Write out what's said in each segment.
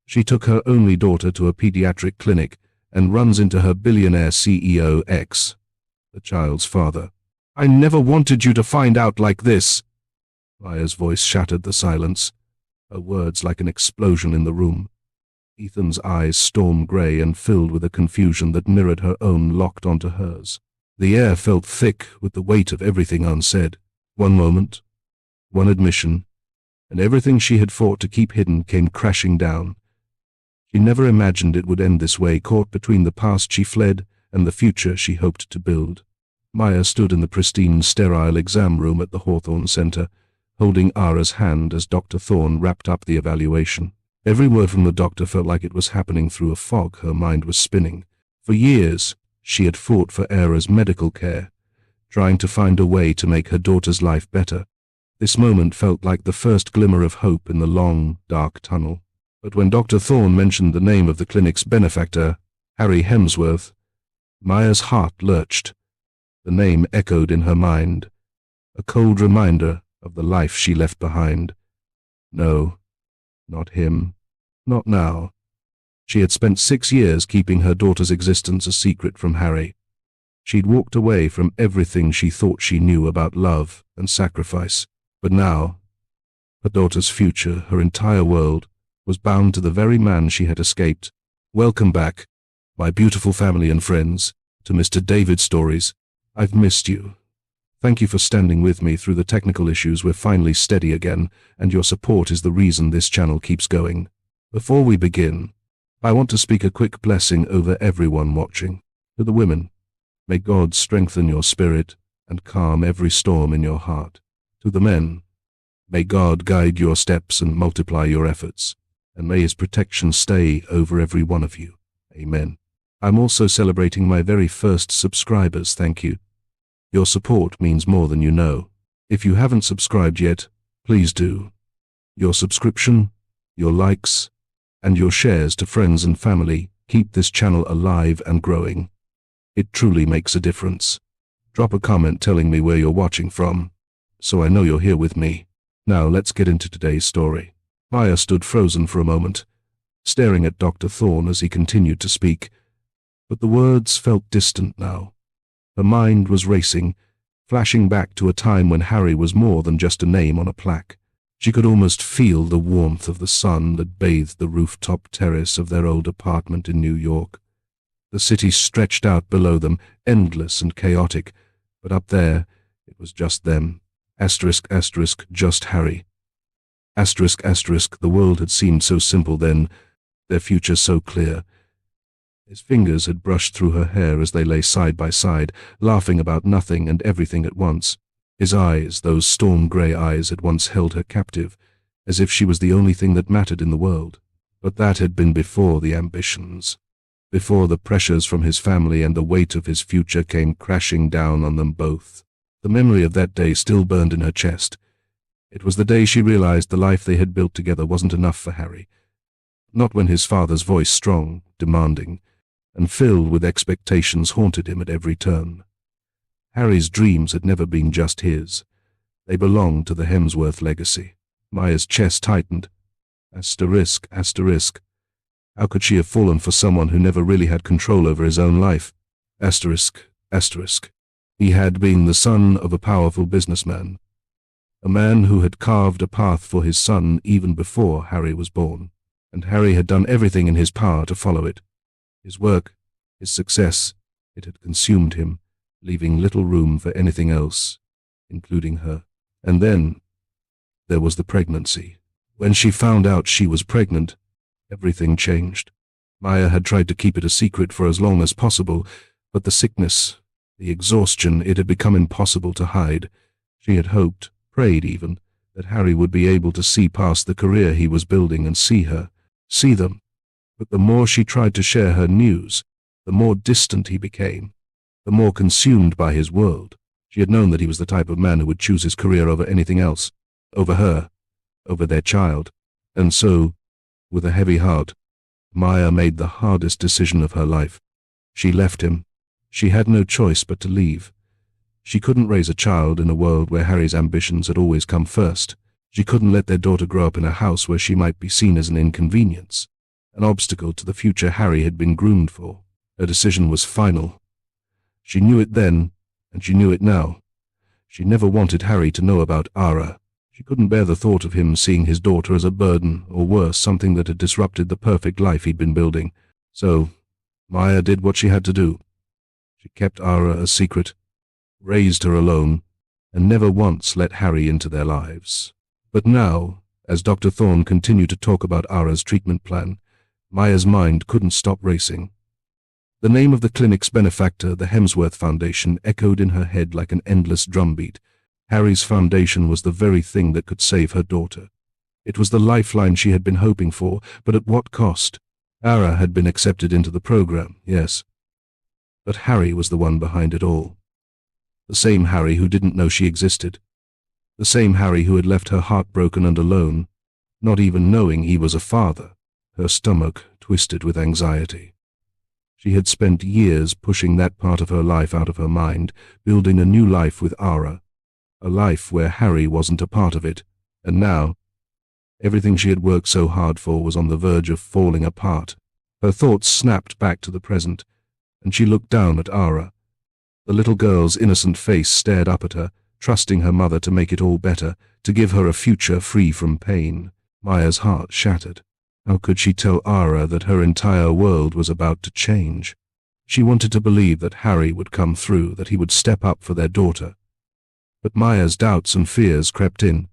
She took her only daughter to a pediatric clinic and runs into her billionaire CEO ex, the child's father. "I never wanted you to find out like this." Maya's voice shattered the silence, her words like an explosion in the room. Ethan's eyes storm grey and filled with a confusion that mirrored her own locked onto hers. The air felt thick with the weight of everything unsaid. One moment, one admission, and everything she had fought to keep hidden came crashing down. She never imagined it would end this way, caught between the past she fled and the future she hoped to build. Maya stood in the pristine, sterile exam room at the Hawthorne Center, holding Aara's hand as Dr. Thorne wrapped up the evaluation. Every word from the doctor felt like it was happening through a fog. Her mind was spinning. For years, she had fought for Aara's medical care, trying to find a way to make her daughter's life better. This moment felt like the first glimmer of hope in the long, dark tunnel. But when Dr. Thorne mentioned the name of the clinic's benefactor, Harry Hemsworth, Maya's heart lurched. The name echoed in her mind, a cold reminder of the life she left behind. No, not him. Not now. She had spent 6 years keeping her daughter's existence a secret from Harry. She'd walked away from everything she thought she knew about love and sacrifice. But now, her daughter's future, her entire world, was bound to the very man she had escaped. Welcome back, my beautiful family and friends, to Mr. David Stories. I've missed you. Thank you for standing with me through the technical issues. We're finally steady again, and your support is the reason this channel keeps going. Before we begin, I want to speak a quick blessing over everyone watching. To the women, may God strengthen your spirit and calm every storm in your heart. To the men, may God guide your steps and multiply your efforts, and may His protection stay over every one of you. Amen. I'm also celebrating my very first subscribers. Thank you. Your support means more than you know. If you haven't subscribed yet, please do. Your subscription, your likes, and your shares to friends and family keep this channel alive and growing. It truly makes a difference. Drop a comment telling me where you're watching from, so I know you're here with me. Now let's get into today's story. Maya stood frozen for a moment, staring at Dr. Thorne as he continued to speak, but the words felt distant now. Her mind was racing, flashing back to a time when Harry was more than just a name on a plaque. She could almost feel the warmth of the sun that bathed the rooftop terrace of their old apartment in New York. The city stretched out below them, endless and chaotic, but up there it was just them. Asterisk, asterisk, just Harry. Asterisk, asterisk, the world had seemed so simple then, their future so clear. His fingers had brushed through her hair as they lay side by side, laughing about nothing and everything at once. His eyes, those storm-grey eyes, had once held her captive, as if she was the only thing that mattered in the world. But that had been before the ambitions, before the pressures from his family and the weight of his future came crashing down on them both. The memory of that day still burned in her chest. It was the day she realized the life they had built together wasn't enough for Harry. Not when his father's voice, strong, demanding, and filled with expectations, haunted him at every turn. Harry's dreams had never been just his. They belonged to the Hemsworth legacy. Maya's chest tightened. Asterisk, asterisk. How could she have fallen for someone who never really had control over his own life? Asterisk, asterisk. He had been the son of a powerful businessman, a man who had carved a path for his son even before Harry was born, and Harry had done everything in his power to follow it. His work, his success, it had consumed him, leaving little room for anything else, including her. And then there was the pregnancy. When she found out she was pregnant, everything changed. Maya had tried to keep it a secret for as long as possible, but the sickness, the exhaustion, it had become impossible to hide. She had hoped, prayed even, that Harry would be able to see past the career he was building and see her, see them. But the more she tried to share her news, the more distant he became, the more consumed by his world. She had known that he was the type of man who would choose his career over anything else, over her, over their child. And so, with a heavy heart, Maya made the hardest decision of her life. She left him. She had no choice but to leave. She couldn't raise a child in a world where Harry's ambitions had always come first. She couldn't let their daughter grow up in a house where she might be seen as an inconvenience. an obstacle to the future Harry had been groomed for. Her decision was final. She knew it then, and she knew it now. She never wanted Harry to know about Aara. She couldn't bear the thought of him seeing his daughter as a burden, or worse, something that had disrupted the perfect life he'd been building. So, Maya did what she had to do. She kept Aara a secret, raised her alone, and never once let Harry into their lives. But now, as Dr. Thorne continued to talk about Aara's treatment plan, Maya's mind couldn't stop racing. The name of the clinic's benefactor, the Hemsworth Foundation, echoed in her head like an endless drumbeat. Harry's foundation was the very thing that could save her daughter. It was the lifeline she had been hoping for, but at what cost? Aara had been accepted into the program, yes. But Harry was the one behind it all. The same Harry who didn't know she existed. The same Harry who had left her heartbroken and alone, not even knowing he was a father. Her stomach twisted with anxiety. She had spent years pushing that part of her life out of her mind, building a new life with Aara, a life where Harry wasn't a part of it, and now, everything she had worked so hard for was on the verge of falling apart. Her thoughts snapped back to the present, and she looked down at Aara. The little girl's innocent face stared up at her, trusting her mother to make it all better, to give her a future free from pain. Maya's heart shattered. How could she tell Aara that her entire world was about to change? She wanted to believe that Harry would come through, that he would step up for their daughter. But Maya's doubts and fears crept in,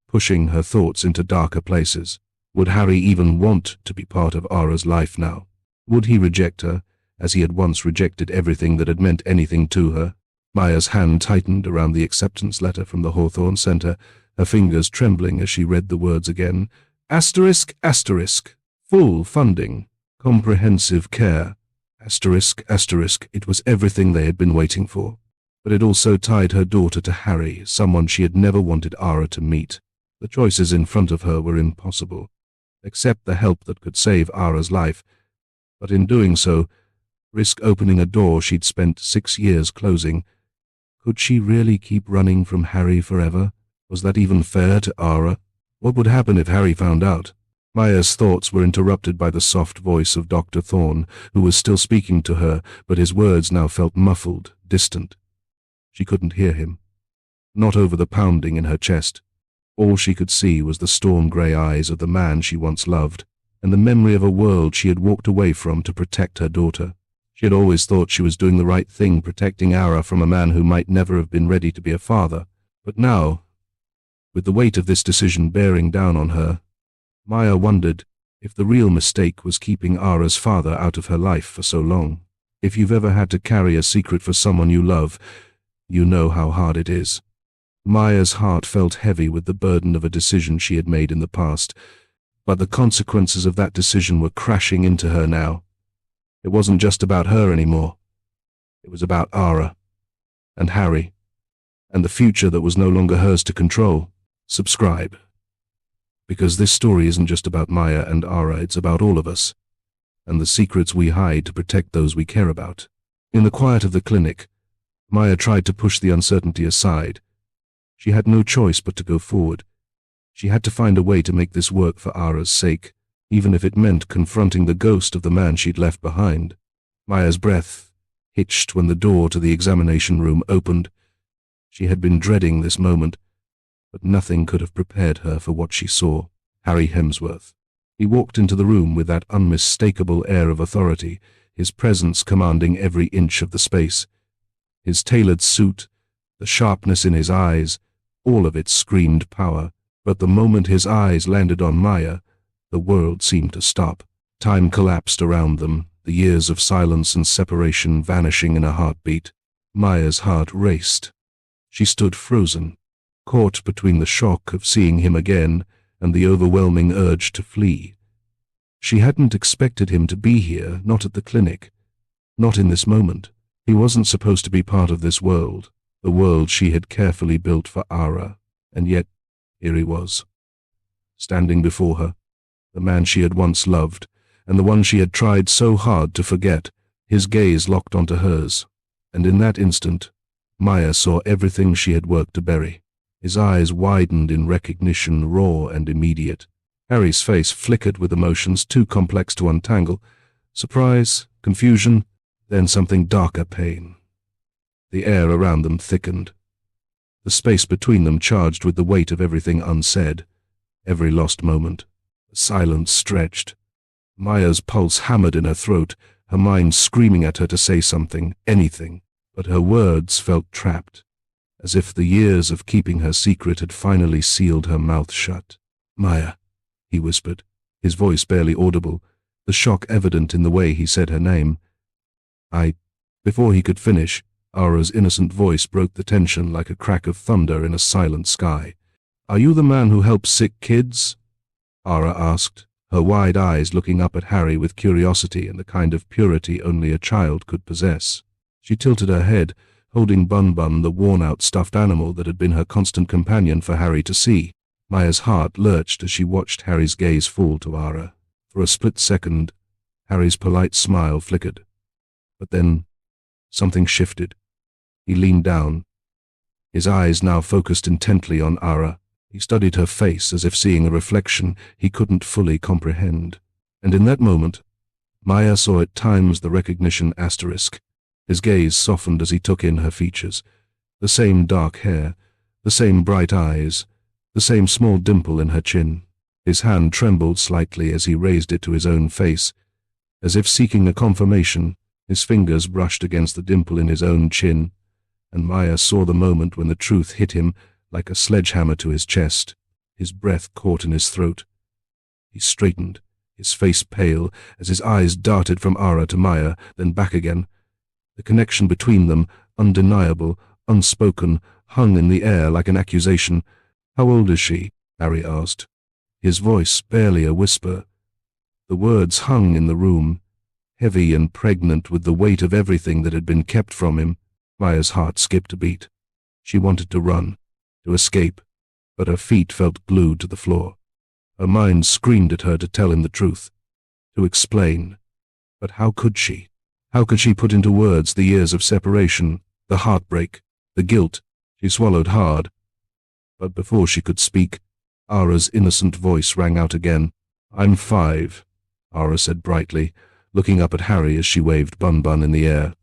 pushing her thoughts into darker places. Would Harry even want to be part of Aara's life now? Would he reject her, as he had once rejected everything that had meant anything to her? Maya's hand tightened around the acceptance letter from the Hawthorne Center, her fingers trembling as she read the words again. Asterisk, asterisk, full funding, comprehensive care, asterisk, asterisk. It was everything they had been waiting for. But it also tied her daughter to Harry, someone she had never wanted Aara to meet. The choices in front of her were impossible. Accept the help that could save Aara's life, but in doing so, risk opening a door she'd spent 6 years closing. Could she really keep running from Harry forever? Was that even fair to Aara? What would happen if Harry found out? Maya's thoughts were interrupted by the soft voice of Dr. Thorne, who was still speaking to her, but his words now felt muffled, distant. She couldn't hear him. Not over the pounding in her chest. All she could see was the storm-grey eyes of the man she once loved, and the memory of a world she had walked away from to protect her daughter. She had always thought she was doing the right thing, protecting Aara from a man who might never have been ready to be a father. But now, with the weight of this decision bearing down on her, Maya wondered if the real mistake was keeping Aara's father out of her life for so long. If you've ever had to carry a secret for someone you love, you know how hard it is. Maya's heart felt heavy with the burden of a decision she had made in the past, but the consequences of that decision were crashing into her now. It wasn't just about her anymore. It was about Aara, and Harry, and the future that was no longer hers to control. Subscribe. Because this story isn't just about Maya and Aara, it's about all of us, and the secrets we hide to protect those we care about. In the quiet of the clinic, Maya tried to push the uncertainty aside. She had no choice but to go forward. She had to find a way to make this work for Aara's sake, even if it meant confronting the ghost of the man she'd left behind. Maya's breath hitched when the door to the examination room opened. She had been dreading this moment, but nothing could have prepared her for what she saw. Harry Hemsworth. He walked into the room with that unmistakable air of authority, his presence commanding every inch of the space. His tailored suit, the sharpness in his eyes, all of it screamed power. But the moment his eyes landed on Maya, the world seemed to stop. Time collapsed around them, the years of silence and separation vanishing in a heartbeat. Maya's heart raced. She stood frozen, caught between the shock of seeing him again and the overwhelming urge to flee. She hadn't expected him to be here, not at the clinic, not in this moment. He wasn't supposed to be part of this world, the world she had carefully built for Aara, and yet here he was, standing before her, the man she had once loved, and the one she had tried so hard to forget. His gaze locked onto hers, and in that instant, Maya saw everything she had worked to bury. His eyes widened in recognition, raw and immediate. Harry's face flickered with emotions too complex to untangle. Surprise, confusion, then something darker, pain. The air around them thickened. The space between them charged with the weight of everything unsaid, every lost moment. The silence stretched. Maya's pulse hammered in her throat, her mind screaming at her to say something, anything, but her words felt trapped, as if the years of keeping her secret had finally sealed her mouth shut. "Maya," he whispered, his voice barely audible, the shock evident in the way he said her name. Before he could finish, Aara's innocent voice broke the tension like a crack of thunder in a silent sky. "Are you the man who helps sick kids?" Aara asked, her wide eyes looking up at Harry with curiosity and the kind of purity only a child could possess. She tilted her head, holding Bun-Bun, the worn-out stuffed animal that had been her constant companion for Harry to see. Maya's heart lurched as she watched Harry's gaze fall to Aara. For a split second, Harry's polite smile flickered. But then, something shifted. He leaned down, his eyes now focused intently on Aara. He studied her face as if seeing a reflection he couldn't fully comprehend. And in that moment, Maya saw at times the recognition asterisk. His gaze softened as he took in her features. The same dark hair, the same bright eyes, the same small dimple in her chin. His hand trembled slightly as he raised it to his own face. As if seeking a confirmation, his fingers brushed against the dimple in his own chin, and Maya saw the moment when the truth hit him like a sledgehammer to his chest. His breath caught in his throat. He straightened, his face pale, as his eyes darted from Aara to Maya, then back again. The connection between them, undeniable, unspoken, hung in the air like an accusation. "How old is she?" Harry asked, his voice barely a whisper. The words hung in the room, heavy and pregnant with the weight of everything that had been kept from him. Maya's heart skipped a beat. She wanted to run, to escape, but her feet felt glued to the floor. Her mind screamed at her to tell him the truth, to explain. But how could she? How could she put into words the years of separation, the heartbreak, the guilt? She swallowed hard. But before she could speak, Aara's innocent voice rang out again. "I'm 5, Aara said brightly, looking up at Harry as she waved Bun-Bun in the air.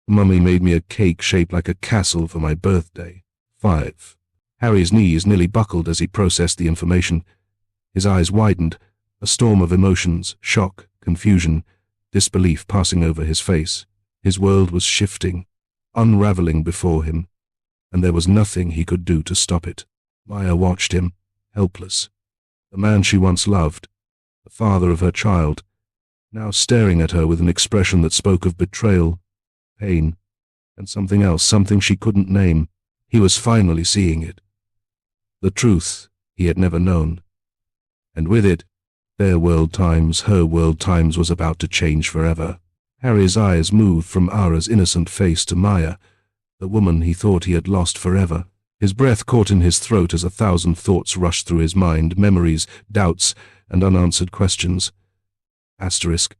"Mummy made me a cake shaped like a castle for my birthday. 5. Harry's knees nearly buckled as he processed the information. His eyes widened, a storm of emotions, shock, confusion, disbelief passing over his face. His world was shifting, unraveling before him, and there was nothing he could do to stop it. Maya watched him, helpless. The man she once loved, the father of her child, now staring at her with an expression that spoke of betrayal, pain, and something else, something she couldn't name. He was finally seeing it. The truth he had never known. And with it, their world times, her world times was about to change forever. Harry's eyes moved from Aara's innocent face to Maya, the woman he thought he had lost forever. His breath caught in his throat as 1,000 thoughts rushed through his mind, memories, doubts, and unanswered questions. Asterisk.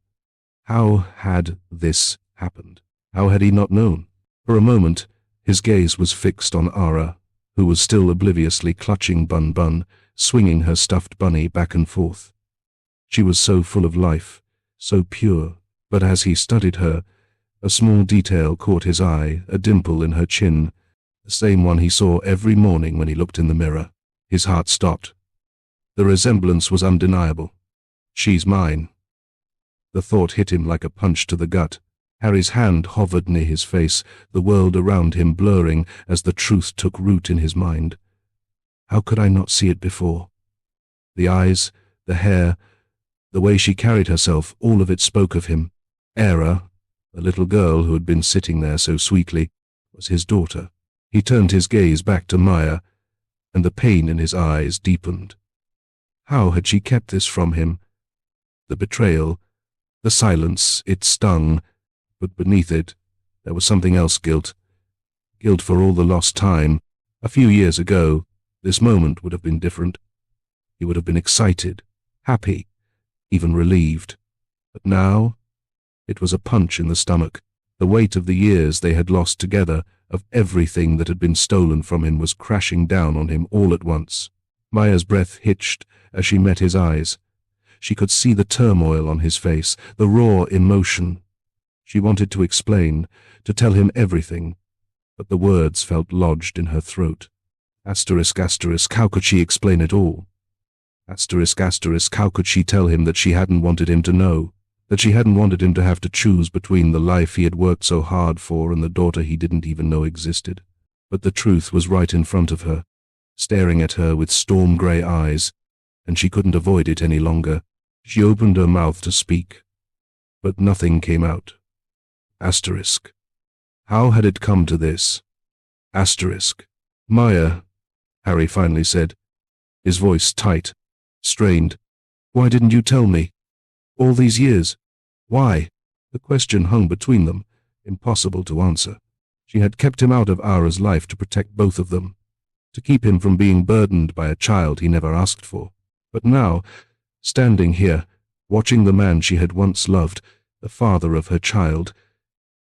How had this happened? How had he not known? For a moment, his gaze was fixed on Aara, who was still obliviously clutching Bun-Bun, swinging her stuffed bunny back and forth. She was so full of life, so pure, but as he studied her, a small detail caught his eye, a dimple in her chin, the same one he saw every morning when he looked in the mirror. His heart stopped. The resemblance was undeniable. "She's mine." The thought hit him like a punch to the gut. Harry's hand hovered near his face, the world around him blurring as the truth took root in his mind. How could I not see it before? The eyes, the hair, the way she carried herself, all of it spoke of him. Aara, the little girl who had been sitting there so sweetly, was his daughter. He turned his gaze back to Maya, and the pain in his eyes deepened. How had she kept this from him? The betrayal, the silence, it stung, but beneath it, there was something else, guilt. Guilt for all the lost time. A few years ago, this moment would have been different. He would have been excited, happy, even relieved. But now, it was a punch in the stomach. The weight of the years they had lost together, of everything that had been stolen from him, was crashing down on him all at once. Maya's breath hitched as she met his eyes. She could see the turmoil on his face, the raw emotion. She wanted to explain, to tell him everything, but the words felt lodged in her throat. Asterisk, how could she explain it all? Asterisk, how could she tell him that she hadn't wanted him to know, that she hadn't wanted him to have to choose between the life he had worked so hard for and the daughter he didn't even know existed? But the truth was right in front of her, staring at her with storm-grey eyes, and she couldn't avoid it any longer. She opened her mouth to speak, but nothing came out. Asterisk. How had it come to this? Asterisk. Maya, Harry finally said, his voice tight, strained. Why didn't you tell me? All these years. Why? The question hung between them, impossible to answer. She had kept him out of Aara's life to protect both of them, to keep him from being burdened by a child he never asked for. But now, standing here, watching the man she had once loved, the father of her child,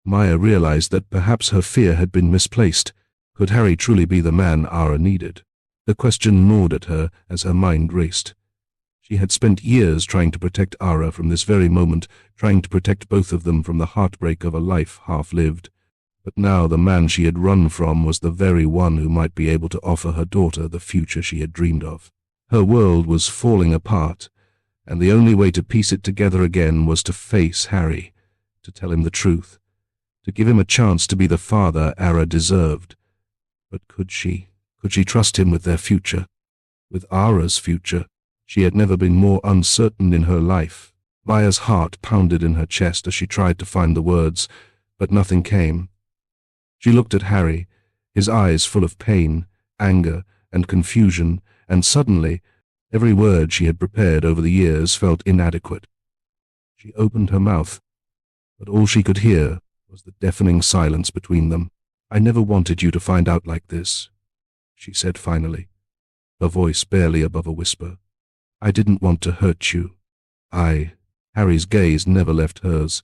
Maya realized that perhaps her fear had been misplaced. Could Harry truly be the man Aara needed? The question gnawed at her as her mind raced. She had spent years trying to protect Aara from this very moment, trying to protect both of them from the heartbreak of a life half-lived. But now the man she had run from was the very one who might be able to offer her daughter the future she had dreamed of. Her world was falling apart, and the only way to piece it together again was to face Harry, to tell him the truth, to give him a chance to be the father Aara deserved. But could she trust him with their future? With Aara's future? She had never been more uncertain in her life. Maya's heart pounded in her chest as she tried to find the words, but nothing came. She looked at Harry, his eyes full of pain, anger, and confusion, and suddenly, every word she had prepared over the years felt inadequate. She opened her mouth, but all she could hear was the deafening silence between them. I never wanted you to find out like this, she said finally, her voice barely above a whisper. I didn't want to hurt you. Harry's gaze never left hers,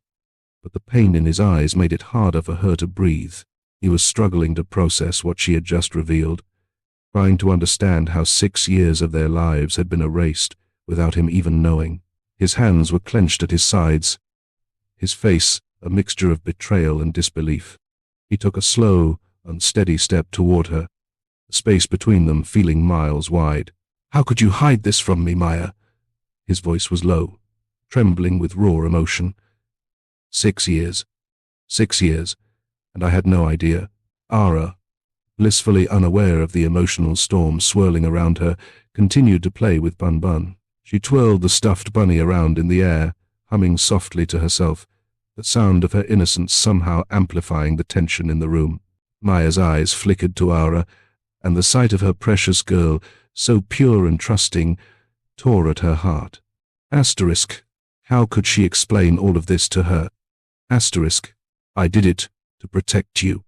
but the pain in his eyes made it harder for her to breathe. He was struggling to process what she had just revealed, trying to understand how 6 years of their lives had been erased without him even knowing. His hands were clenched at his sides, his face a mixture of betrayal and disbelief. He took a slow, unsteady step toward her, the space between them feeling miles wide. How could you hide this from me, Maya? His voice was low, trembling with raw emotion. 6 years. 6 years, and I had no idea. Aara, blissfully unaware of the emotional storm swirling around her, continued to play with Bun Bun. She twirled the stuffed bunny around in the air, humming softly to herself, the sound of her innocence somehow amplifying the tension in the room. Maya's eyes flickered to Aara, and the sight of her precious girl, so pure and trusting, tore at her heart. Asterisk. How could she explain all of this to her? Asterisk. I did it to protect you,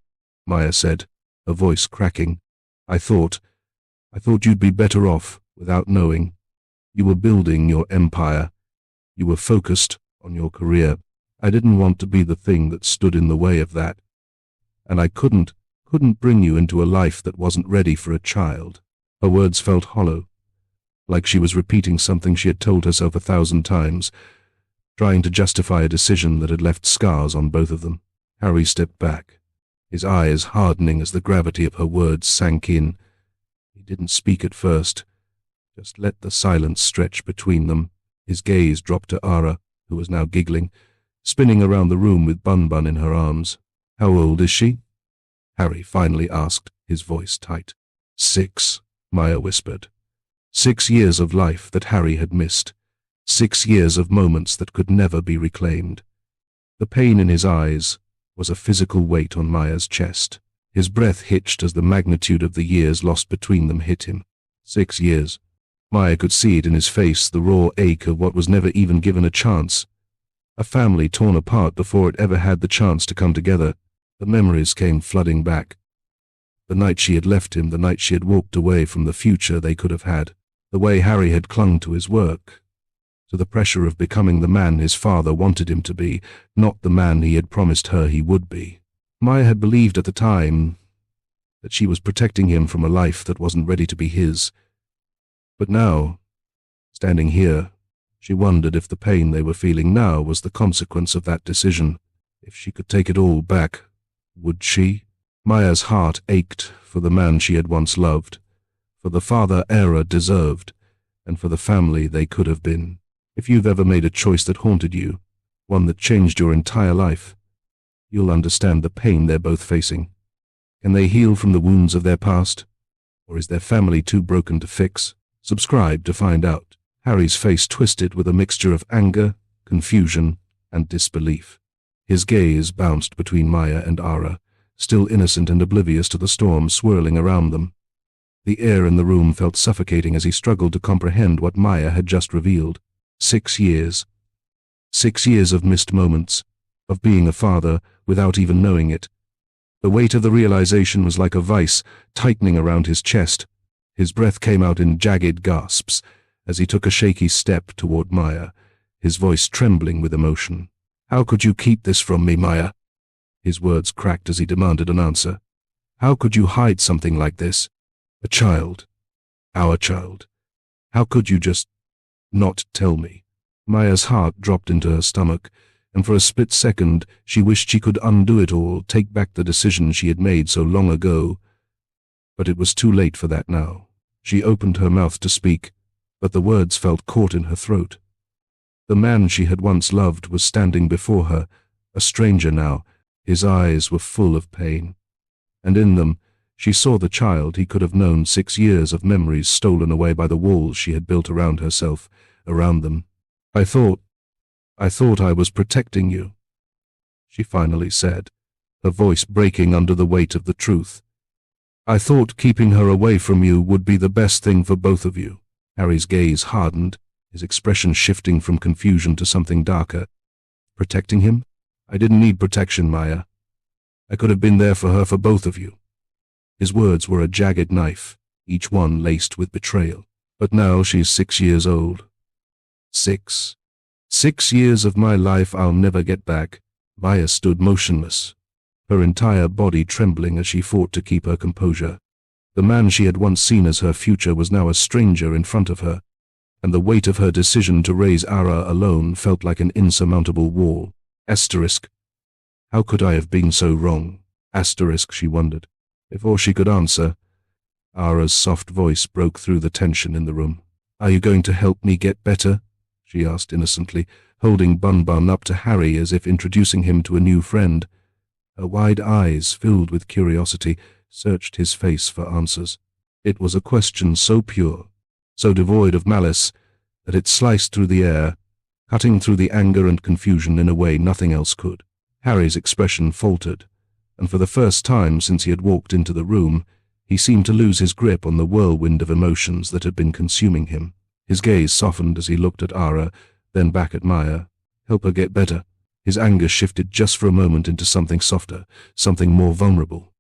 Maya said, her voice cracking. I thought you'd be better off without knowing. You were building your empire. You were focused on your career. I didn't want to be the thing that stood in the way of that. And I couldn't bring you into a life that wasn't ready for a child. Her words felt hollow, like she was repeating something she had told herself 1,000 times, trying to justify a decision that had left scars on both of them. Harry stepped back, his eyes hardening as the gravity of her words sank in. He didn't speak at first, just let the silence stretch between them. His gaze dropped to Aara, who was now giggling, spinning around the room with Bun Bun in her arms. How old is she? Harry finally asked, his voice tight. 6, Maya whispered. 6 years of life that Harry had missed. 6 years of moments that could never be reclaimed. The pain in his eyes was a physical weight on Maya's chest. His breath hitched as the magnitude of the years lost between them hit him. 6 years. Maya could see it in his face, the raw ache of what was never even given a chance. A family torn apart before it ever had the chance to come together. The memories came flooding back. The night she had left him, the night she had walked away from the future they could have had. The way Harry had clung to his work, to the pressure of becoming the man his father wanted him to be, not the man he had promised her he would be. Maya had believed at the time that she was protecting him from a life that wasn't ready to be his. But now, standing here, she wondered if the pain they were feeling now was the consequence of that decision. If she could take it all back, would she? Maya's heart ached for the man she had once loved, for the father Aara deserved, and for the family they could have been. If you've ever made a choice that haunted you, one that changed your entire life, you'll understand the pain they're both facing. Can they heal from the wounds of their past? Or is their family too broken to fix? Subscribe to find out. Harry's face twisted with a mixture of anger, confusion, and disbelief. His gaze bounced between Maya and Aara, still innocent and oblivious to the storm swirling around them. The air in the room felt suffocating as he struggled to comprehend what Maya had just revealed. 6 years. 6 years of missed moments, of being a father without even knowing it. The weight of the realization was like a vice tightening around his chest. His breath came out in jagged gasps as he took a shaky step toward Maya, his voice trembling with emotion. "How could you keep this from me, Maya?" His words cracked as he demanded an answer. "How could you hide something like this? A child. Our child. How could you just not tell me?" Maya's heart dropped into her stomach, and for a split second she wished she could undo it all, take back the decision she had made so long ago. But it was too late for that now. She opened her mouth to speak, but the words felt caught in her throat. The man she had once loved was standing before her, a stranger now. His eyes were full of pain, and in them she saw the child he could have known, 6 years of memories stolen away by the walls she had built around herself, around them. I thought I was protecting you," she finally said, her voice breaking under the weight of the truth. "I thought keeping her away from you would be the best thing for both of you." Harry's gaze hardened, his expression shifting from confusion to something darker. "Protecting him? I didn't need protection, Maya. I could have been there for her, for both of you." His words were a jagged knife, each one laced with betrayal. "But now she's 6 years old. 6. 6 years of my life I'll never get back." Maya stood motionless, her entire body trembling as she fought to keep her composure. The man she had once seen as her future was now a stranger in front of her, and the weight of her decision to raise Aara alone felt like an insurmountable wall. Asterisk. How could I have been so wrong? Asterisk, she wondered. Before she could answer, Aara's soft voice broke through the tension in the room. "Are you going to help me get better?" she asked innocently, holding Bun Bun up to Harry as if introducing him to a new friend. Her wide eyes, filled with curiosity, searched his face for answers. It was a question so pure, so devoid of malice, that it sliced through the air, cutting through the anger and confusion in a way nothing else could. Harry's expression faltered, and for the first time since he had walked into the room, he seemed to lose his grip on the whirlwind of emotions that had been consuming him. His gaze softened as he looked at Aara, then back at Maya. Help her get better. His anger shifted just for a moment into something softer, something more vulnerable.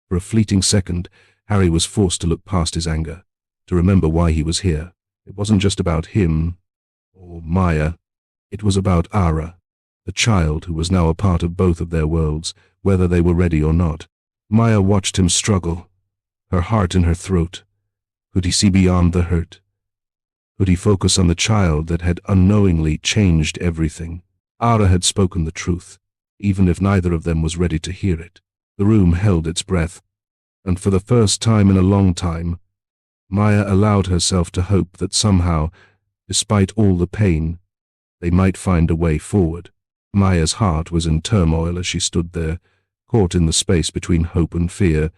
For a fleeting second, Harry was forced to look past his anger, to remember why he was here. It wasn't just about him, or Maya. It was about Aara, the child who was now a part of both of their worlds, whether they were ready or not. Maya watched him struggle, her heart in her throat. Could he see beyond the hurt? Could he focus on the child that had unknowingly changed everything? Aara had spoken the truth, even if neither of them was ready to hear it. The room held its breath, and for the first time in a long time, Maya allowed herself to hope that somehow, despite all the pain, they might find a way forward. Maya's heart was in turmoil as she stood there, caught in the space between hope and fear.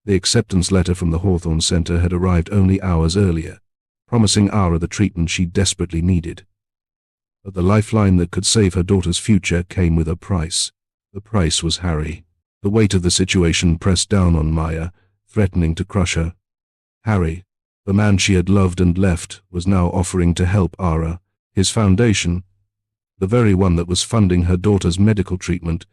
The acceptance letter from the Hawthorne Center had arrived only hours earlier, promising Aara the treatment she desperately needed. But the lifeline that could save her daughter's future came with a price. The price was Harry. The weight of the situation pressed down on Maya, threatening to crush her. Harry, the man she had loved and left, was now offering to help Aara. His foundation, the very one that was funding her daughter's medical treatment,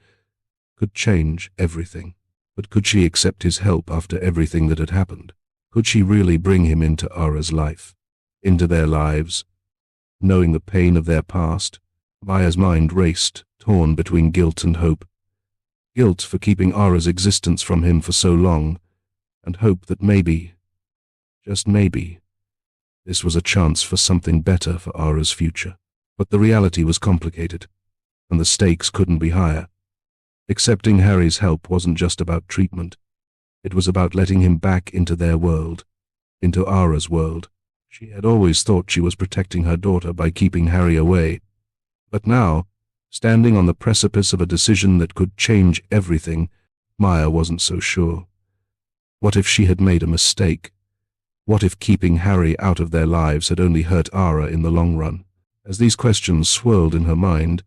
could change everything. But could she accept his help after everything that had happened? Could she really bring him into Aara's life, into their lives? Knowing the pain of their past, Maya's mind raced, torn between guilt and hope. Guilt for keeping Aara's existence from him for so long, and hope that maybe, just maybe, This was a chance for something better for Aara's future. But the reality was complicated, and the stakes couldn't be higher. Accepting Harry's help wasn't just about treatment. It was about letting him back into their world, into Aara's world. She had always thought she was protecting her daughter by keeping Harry away. But now, standing on the precipice of a decision that could change everything, Maya wasn't so sure. What if she had made a mistake? What if keeping Harry out of their lives had only hurt Aara in the long run? As these questions swirled in her mind,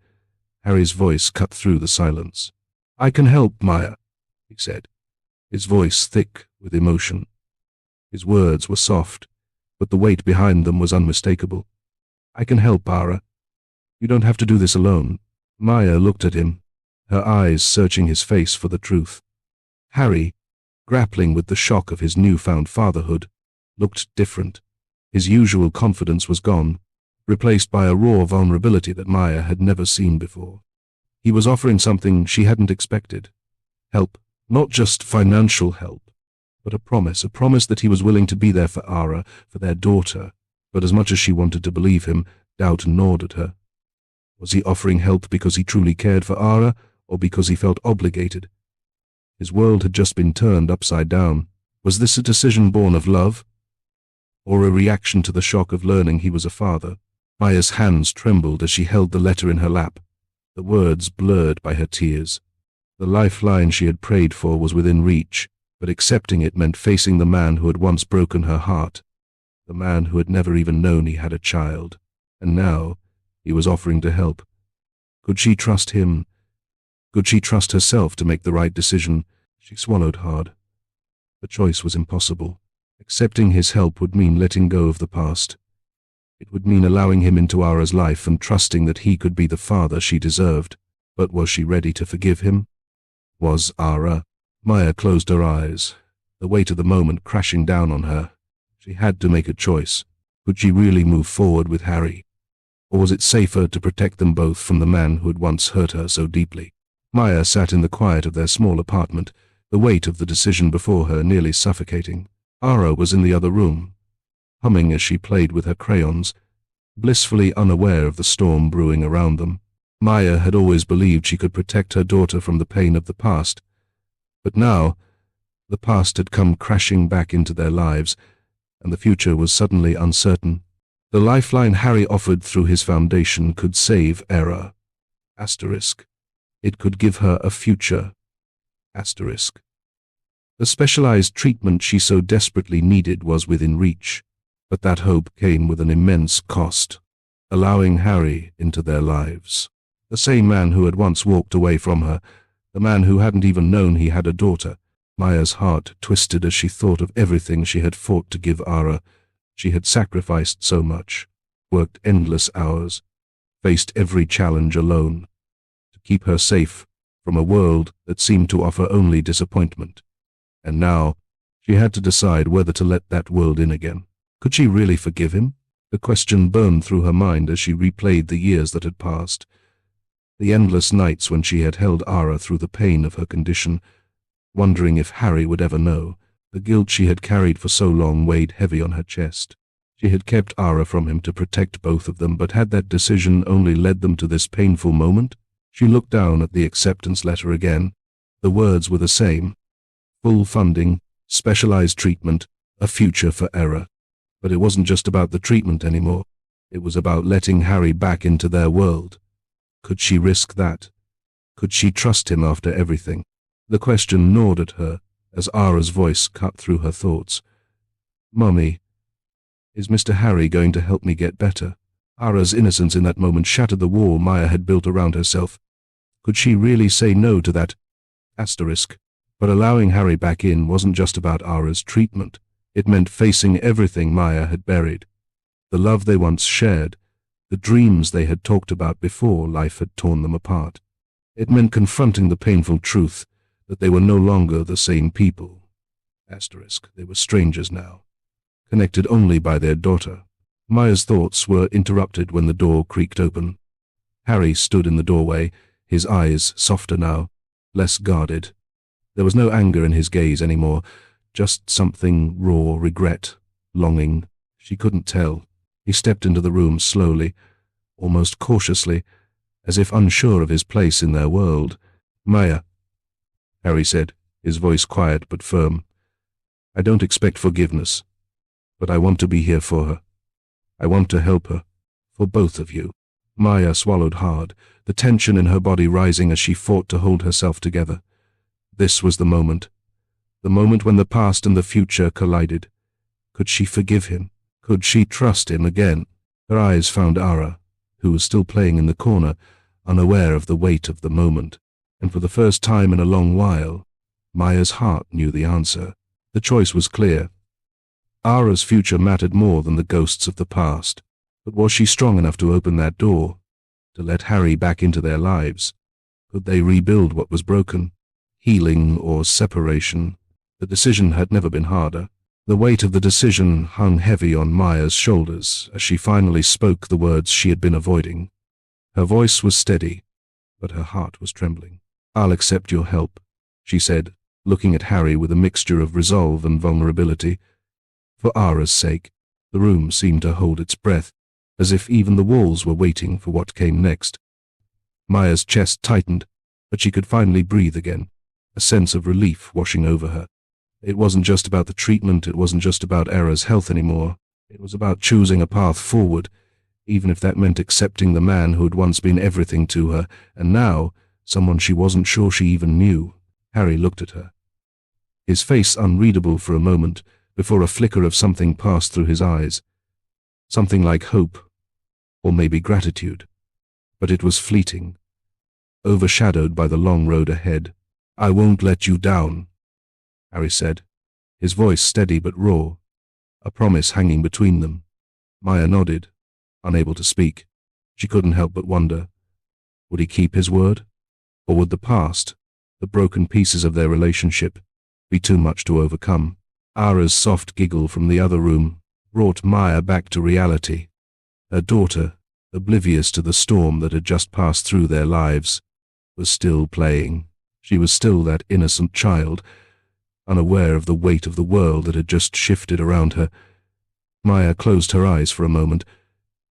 Harry's voice cut through the silence. "I can help, Maya," he said, his voice thick with emotion. His words were soft, but the weight behind them was unmistakable. "I can help, Aara. You don't have to do this alone." Maya looked at him, her eyes searching his face for the truth. Harry, grappling with the shock of his newfound fatherhood, looked different. His usual confidence was gone, replaced by a raw vulnerability that Maya had never seen before. He was offering something she hadn't expected. Help, not just financial help, but a promise that he was willing to be there for Aara, for their daughter. But as much as she wanted to believe him, doubt gnawed at her. Was he offering help because he truly cared for Aara, or because he felt obligated? His world had just been turned upside down. Was this a decision born of love, or a reaction to the shock of learning he was a father? Maya's hands trembled as she held the letter in her lap, the words blurred by her tears. The lifeline she had prayed for was within reach, but accepting it meant facing the man who had once broken her heart, the man who had never even known he had a child. And now he was offering to help. Could she trust him? Could she trust herself to make the right decision? She swallowed hard. The choice was impossible. Accepting his help would mean letting go of the past. It would mean allowing him into Aara's life and trusting that he could be the father she deserved. But was she ready to forgive him? Was Aara? Maya closed her eyes, the weight of the moment crashing down on her. She had to make a choice. Could she really move forward with Harry? Or was it safer to protect them both from the man who had once hurt her so deeply? Maya sat in the quiet of their small apartment, the weight of the decision before her nearly suffocating. Aara was in the other room, humming as she played with her crayons, blissfully unaware of the storm brewing around them. Maya had always believed she could protect her daughter from the pain of the past, but now the past had come crashing back into their lives, and the future was suddenly uncertain. The lifeline Harry offered through his foundation could save Aara. Asterisk. It could give her a future. Asterisk. The specialized treatment she so desperately needed was within reach, but that hope came with an immense cost, allowing Harry into their lives. The same man who had once walked away from her, the man who hadn't even known he had a daughter. Maya's heart twisted as she thought of everything she had fought to give Aara. She had sacrificed so much, worked endless hours, faced every challenge alone, to keep her safe from a world that seemed to offer only disappointment. And now she had to decide whether to let that world in again. Could she really forgive him? The question burned through her mind as she replayed the years that had passed, the endless nights when she had held Aara through the pain of her condition, wondering if Harry would ever know. The guilt she had carried for so long weighed heavy on her chest. She had kept Aara from him to protect both of them, but had that decision only led them to this painful moment? She looked down at the acceptance letter again. The words were the same. Full funding, specialized treatment, a future for Aara. But it wasn't just about the treatment anymore. It was about letting Harry back into their world. Could she risk that? Could she trust him after everything? The question gnawed at her as Aara's voice cut through her thoughts. "Mummy, is Mr. Harry going to help me get better?" Aara's innocence in that moment shattered the wall Maya had built around herself. Could she really say no to that? Asterisk. But allowing Harry back in wasn't just about Aara's treatment. It meant facing everything Maya had buried. The love they once shared, the dreams they had talked about before life had torn them apart. It meant confronting the painful truth that they were no longer the same people. Asterisk. They were strangers now, connected only by their daughter. Maya's thoughts were interrupted when the door creaked open. Harry stood in the doorway, his eyes softer now, less guarded. There was no anger in his gaze anymore, just something raw, regret, longing. She couldn't tell. He stepped into the room slowly, almost cautiously, as if unsure of his place in their world. "Maya," Harry said, his voice quiet but firm. "I don't expect forgiveness, but I want to be here for her. I want to help her, for both of you." Maya swallowed hard, the tension in her body rising as she fought to hold herself together. This was the moment when the past and the future collided. Could she forgive him? Could she trust him again? Her eyes found Aara, who was still playing in the corner, unaware of the weight of the moment. And for the first time in a long while, Maya's heart knew the answer. The choice was clear. Aara's future mattered more than the ghosts of the past. But was she strong enough to open that door, to let Harry back into their lives? Could they rebuild what was broken? Healing or separation? The decision had never been harder. The weight of the decision hung heavy on Maya's shoulders as she finally spoke the words she had been avoiding. Her voice was steady, but her heart was trembling. "I'll accept your help," she said, looking at Harry with a mixture of resolve and vulnerability. For Aara's sake. The room seemed to hold its breath, as if even the walls were waiting for what came next. Maya's chest tightened, but she could finally breathe again, a sense of relief washing over her. It wasn't just about the treatment, it wasn't just about Aara's health anymore. It was about choosing a path forward, even if that meant accepting the man who had once been everything to her, and now someone she wasn't sure she even knew. Harry looked at her, his face unreadable for a moment, before a flicker of something passed through his eyes. Something like hope, or maybe gratitude. But it was fleeting, overshadowed by the long road ahead. "I won't let you down," Harry said, his voice steady but raw, a promise hanging between them. Maya nodded, unable to speak. She couldn't help but wonder, would he keep his word? Or would the past, the broken pieces of their relationship, be too much to overcome? Aara's soft giggle from the other room brought Maya back to reality. Her daughter, oblivious to the storm that had just passed through their lives, was still playing. She was still that innocent child, unaware of the weight of the world that had just shifted around her. Maya closed her eyes for a moment,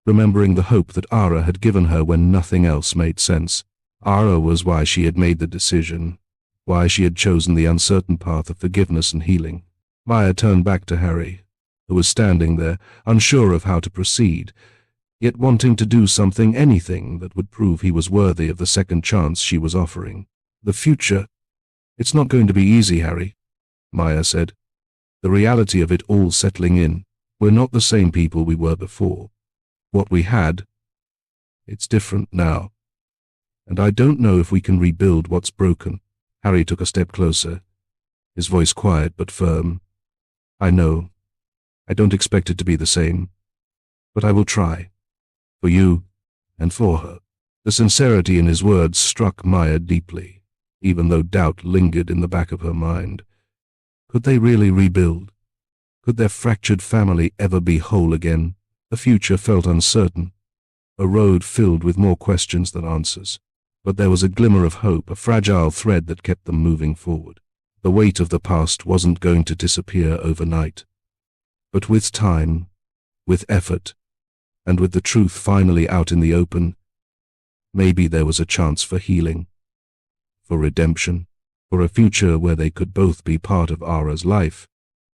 remembering the hope that Aara had given her when nothing else made sense. Aara was why she had made the decision, why she had chosen the uncertain path of forgiveness and healing. Maya turned back to Harry, who was standing there, unsure of how to proceed, yet wanting to do something, anything, that would prove he was worthy of the second chance she was offering. "The future, it's not going to be easy, Harry," Maya said. "The reality of it all settling in. We're not the same people we were before. What we had, it's different now. And I don't know if we can rebuild what's broken." Harry took a step closer, his voice quiet but firm. "I know. I don't expect it to be the same. But I will try. For you, and for her." The sincerity in his words struck Maya deeply, even though doubt lingered in the back of her mind. Could they really rebuild? Could their fractured family ever be whole again? The future felt uncertain, a road filled with more questions than answers. But there was a glimmer of hope, a fragile thread that kept them moving forward. The weight of the past wasn't going to disappear overnight. But with time, with effort, and with the truth finally out in the open, maybe there was a chance for healing, for redemption, for a future where they could both be part of Aara's life,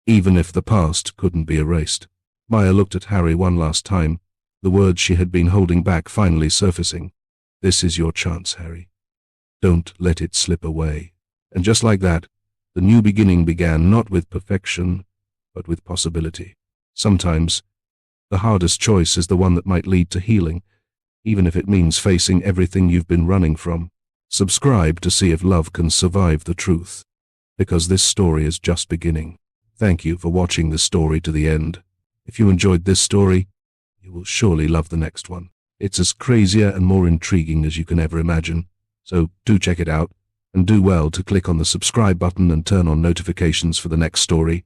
even if the past couldn't be erased. Maya looked at Harry one last time, the words she had been holding back finally surfacing. "This is your chance, Harry. Don't let it slip away." And just like that, the new beginning began, not with perfection, but with possibility. Sometimes, the hardest choice is the one that might lead to healing, even if it means facing everything you've been running from. Subscribe to see if love can survive the truth, because this story is just beginning. Thank you for watching this story to the end. If you enjoyed this story, you will surely love the next one. It's as crazier and more intriguing as you can ever imagine, so do check it out, and do well to click on the subscribe button and turn on notifications for the next story.